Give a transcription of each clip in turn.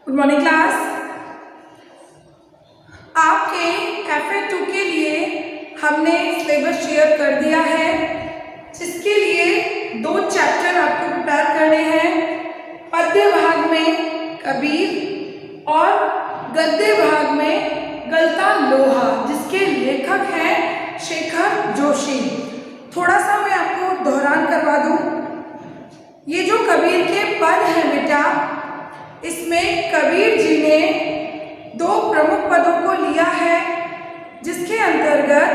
Good morning class. आपके FA2 के लिए हमने सिलेबस शेयर कर दिया है, जिसके लिए 2 चैप्टर आपको प्रिपेयर करने हैं। पद्य भाग में कबीर और गद्य भाग में गलता लोहा, जिसके लेखक हैं शेखर जोशी। थोड़ा सा मैं आपको दोहरान करवा दूं। ये जो कबीर के पद हैं बेटा, इसमें कबीर जी ने 2 प्रमुख पदों को लिया है, जिसके अंतर्गत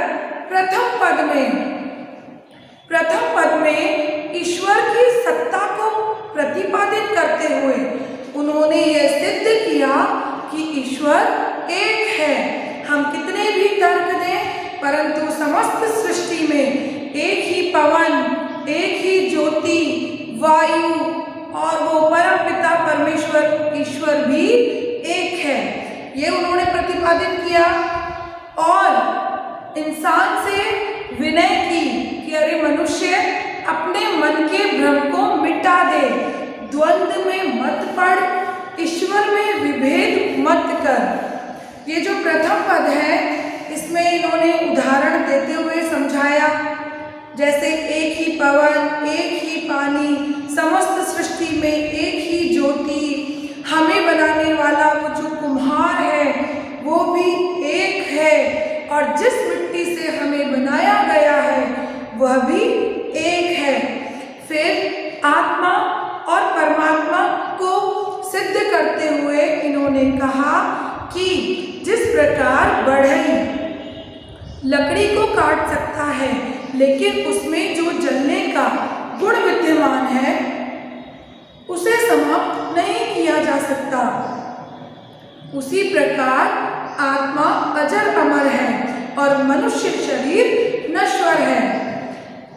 प्रथम पद में ईश्वर की सत्ता को प्रतिपादित करते हुए उन्होंने यह सिद्ध किया कि ईश्वर एक है। हम कितने भी तर्क दें, परंतु समस्त सृष्टि में एक ही पवन, एक ही ज्योति, वायु और वो परम पिता परमेश्वर ईश्वर भी एक है, ये उन्होंने प्रतिपादित किया। और इंसान से विनय की कि अरे मनुष्य, अपने मन के भ्रम को मिटा दे, द्वंद्व में मत पड़, ईश्वर में विभेद मत कर। ये जो प्रथम पद है, इसमें इन्होंने उदाहरण देते हुए समझाया, जैसे एक ही पवन, एक ही पानी, समस्त सृष्टि में एक ही ज्योति, हमें बनाने वाला वो जो कुम्हार है वो भी एक है, और जिस मिट्टी से हमें बनाया गया है वह भी एक है। फिर आत्मा और परमात्मा को सिद्ध करते हुए इन्होंने कहा कि जिस प्रकार बढ़ई लकड़ी को काट सकता है, लेकिन उसमें जो जलने का गुण विद्यमान है उसे समाप्त नहीं किया जा सकता, उसी प्रकार आत्मा अजर अमर है और मनुष्य शरीर नश्वर है।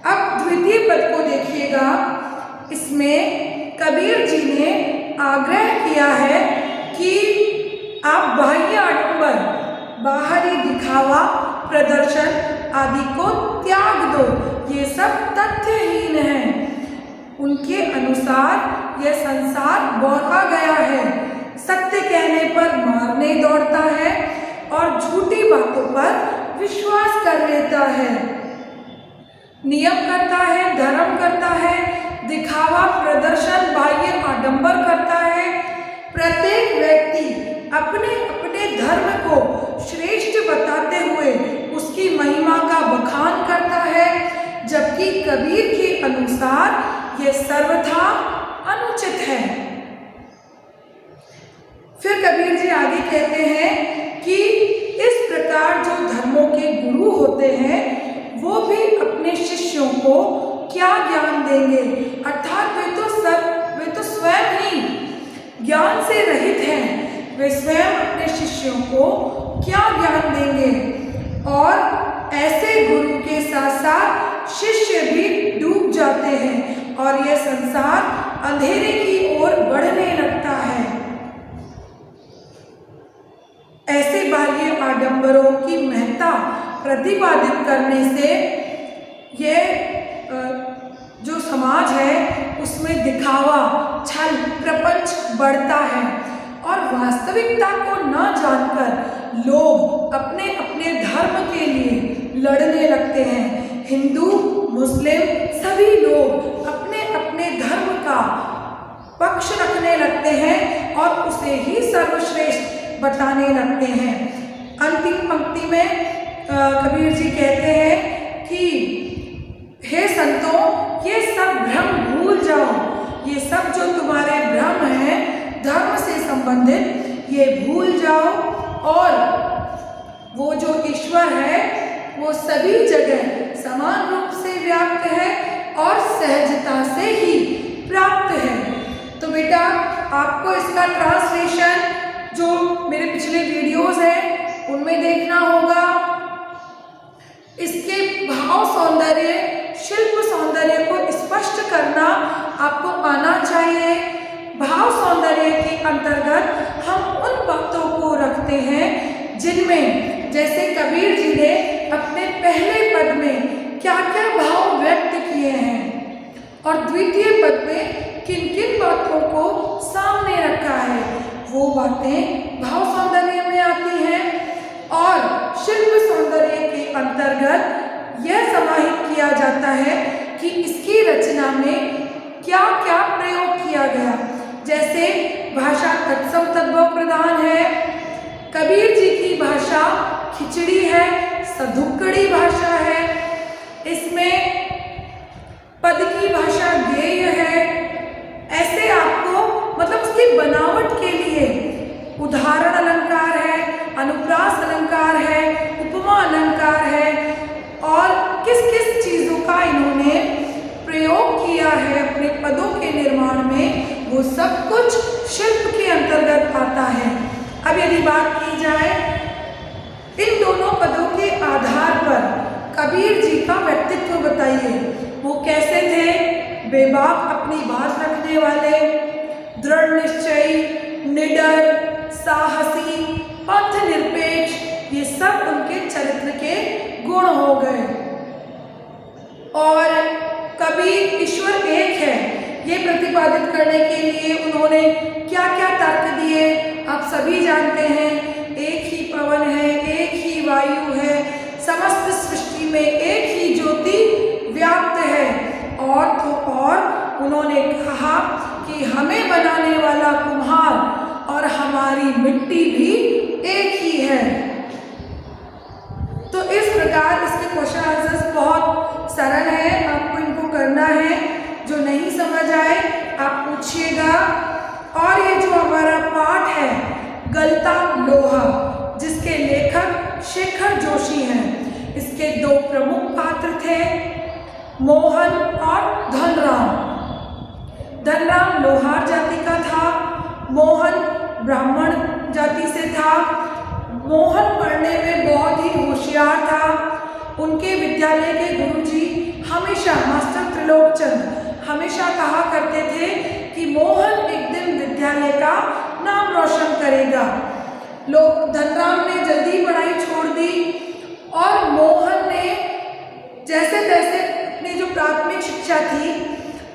अब द्वितीय पद को देखिएगा। इसमें कबीर जी ने आग्रह किया है कि आप बाह्य आडंबर, बाहरी दिखावा, प्रदर्शन आदि को त्याग दो, ये सब तथ्यहीन है। उनके अनुसार यह संसार बौरा गया है, सत्य कहने पर मारने दौड़ता है और झूठी बातों पर विश्वास कर लेता है, नियम करता है, धर्म करता है, दिखावा, प्रदर्शन, बाह्य आडंबर करता है। प्रत्येक व्यक्ति अपने अपने धर्म को श्रेष्ठ बताते हुए उसकी महिमा का बखान करता है, जबकि कबीर के अनुसार यह सर्वथा अनुचित है। फिर कबीर जी आगे कहते हैं कि इस प्रकार जो धर्मों के गुरु होते हैं वो भी अपने शिष्यों को क्या ज्ञान देंगे, अर्थात वे तो स्वयं ही ज्ञान से रहित हैं, वे स्वयं अपने शिष्यों को क्या ज्ञान देंगे। और ऐसे गुरु के साथ साथ शिष्य भी डूब जाते हैं और यह संसार अंधेरे की ओर बढ़ने लगता है। ऐसे बाह्य आडंबरों की महत्ता प्रतिपादित करने से यह जो समाज है उसमें दिखावा, छल, प्रपंच बढ़ता है और वास्तविकता को न जानकर लोग अपने अपने धर्म के लिए लड़ने लगते हैं। हिंदू, मुस्लिम सभी लोग अपने अपने धर्म का पक्ष रखने लगते हैं और उसे ही सर्वश्रेष्ठ बताने लगते हैं। अंतिम पंक्ति में कबीर जी कहते हैं कि हे संतों, ये सब भ्रम भूल जाओ, ये सब जो तुम्हारे भ्रम हैं धर्म से संबंधित, ये भूल जाओ, और वो जो ईश्वर है वो सभी जगह समान रूप से व्याप्त है और सहजता से ही प्राप्त है। तो बेटा, आपको इसका ट्रांसलेशन जो मेरे पिछले वीडियोस हैं उनमें देखना होगा। इसके भाव सौंदर्य, शिल्प सौंदर्य को स्पष्ट करना आपको आना चाहिए। भाव सौंदर्य के अंतर्गत हम उन बातों को रखते हैं जिनमें, जैसे कबीर जी ने अपने पहले पद में क्या क्या भाव व्यक्त किए हैं और द्वितीय पद में किन किन बातों को सामने रखा है, वो बात अपने भाव सौंदर्य में आती हैं और शिल्प सौंदर्य के अंतर्गत यह समाहित किया जाता है कि इसकी रचना में क्या क्या प्रयोग किया गया। जैसे भाषा तत्सम तद्भव प्रधान है, कबीर जी की भाषा खिचड़ी है, सधुक्कड़ी भाषा है, इसमें पद की भाषा गेय है। ऐसे आपको मतलब उसकी बनावट के लिए उदाहरण अलंकार है, अनुप्रास अलंकार है, उपमा अलंकार है और किस किस चीज़ों का इन्होंने प्रयोग किया है अपने पदों के निर्माण में, वो सब कुछ शिल्प के अंतर्गत आता है। अब यदि बात की जाए इन दोनों पदों के आधार पर कबीर जी का व्यक्तित्व बताइए, वो कैसे थे? बेबाक अपनी बात रखने वाले, दृढ़ निश्चयी, निडर, साहसी, पंथ निरपेक्ष, ये सब उनके चरित्र के गुण हो गए। और कबीर ईश्वर एक है ये प्रतिपादित करने के लिए उन्होंने क्या क्या तर्क दिए आप सभी जानते हैं। एक ही पवन है, एक ही वायु है, समस्त सृष्टि में एक ही ज्योति व्याप्त है। और तो और उन्होंने कहा कि हमें बनाने वाला कुम्हार और हमारी मिट्टी भी एक ही है। तो इस प्रकार इसके क्वेश्चन आंसर्स बहुत सरल है, आपको इनको करना है। जो नहीं समझ आए आप पूछिएगा। और ये जो हमारा पाठ है गलता लोहा, जिसके लेखक शेखर जोशी हैं, इसके दो प्रमुख पात्र थे मोहन और धनराम। धनराम लोहार जाति का था, मोहन ब्राह्मण जाति से था। मोहन पढ़ने में बहुत ही होशियार था। उनके विद्यालय के गुरुजी हमेशा मास्टर त्रिलोकचंद हमेशा कहा करते थे कि मोहन एक दिन विद्यालय का नाम रोशन करेगा। लोग धनराम ने जल्दी पढ़ाई छोड़ दी और मोहन ने जैसे तैसे अपनी जो प्राथमिक शिक्षा थी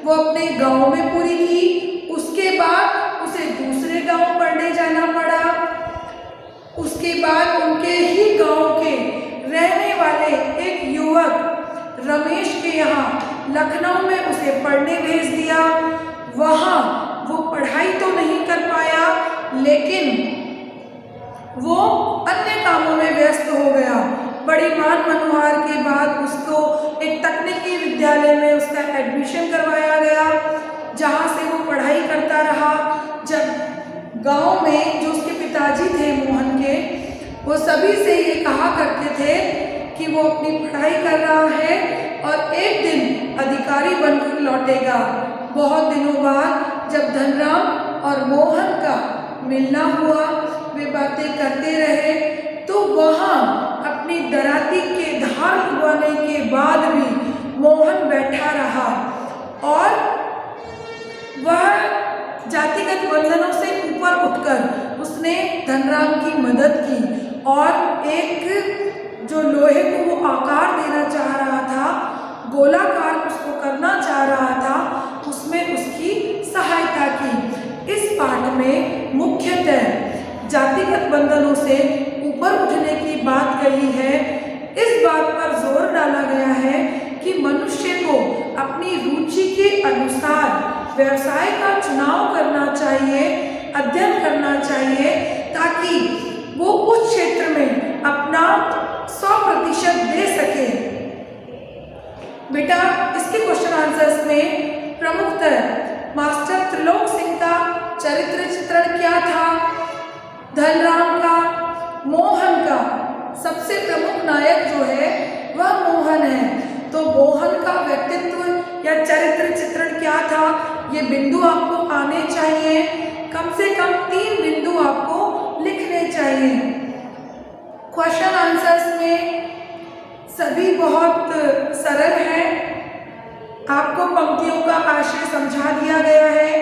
वो अपने गांव में पूरी की। उसके बाद उसे दूसरे गांव पढ़ने जाना पड़ा। उसके बाद उनके ही गांव के रहने वाले एक युवक रमेश के यहाँ लखनऊ में उसे पढ़ने भेज दिया। वहाँ वो पढ़ाई तो नहीं कर पाया, लेकिन वो अन्य कामों में व्यस्त हो गया। बड़ी मान मनोहार के बाद उसको एक तकनीकी विद्यालय में उसका एडमिशन करवाया गया, जहाँ से वो पढ़ाई करता रहा। जब गांव में जो उसके पिताजी थे मोहन के, वो सभी से ये कहा करते थे कि वो अपनी पढ़ाई कर रहा है और एक दिन अधिकारी बनकर लौटेगा। बहुत दिनों बाद जब धनराम और मोहन का मिलना हुआ, वे बातें करते रहे, तो वहाँ अपनी दराती के धार लगवाने के बाद भी मोहन बैठा रहा और वह जातिगत बंधनों से ऊपर उठकर उसने धनराम की मदद की और एक जो लोहे को वो आकार देना चाह रहा था, गोलाकार उसको करना चाह रहा था, उसमें उसकी सहायता की। इस पाठ में मुख्यतः जातिगत बंधनों से ऊपर उठने की बात कही है। इस बात पर जोर डाला गया है कि मनुष्य को अपनी रुचि के अनुसार व्यवसाय का चुनाव करना चाहिए, अध्ययन करना चाहिए, ताकि वो उस क्षेत्र में अपना 100% दे सके। बेटा इसके क्वेश्चन आंसर्स में प्रमुखतः मास्टर त्रिलोक सिंह का चरित्र चित्रण क्या था, धनराम का, मोहन का। सबसे प्रमुख नायक जो है वह मोहन है। तो मोहन का व्यक्तित्व या चरित्र चित्रण क्या था, ये बिंदु आपको आने चाहिए। कम से कम 3 बिंदु आपको लिखने चाहिए। क्वेश्चन आंसर्स में सभी बहुत सरल हैं। आपको पंक्तियों का आशय समझा दिया गया है।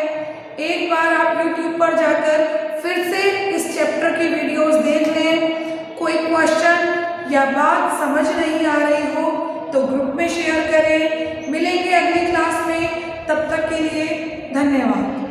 एक बार आप YouTube पर जाकर फिर से इस चैप्टर की वीडियोस देख लें। कोई क्वेश्चन या बात समझ नहीं आ रही हो तो ग्रुप में शेयर करें। मिलेंगे अगली क्लास में, तब तक के लिए धन्यवाद।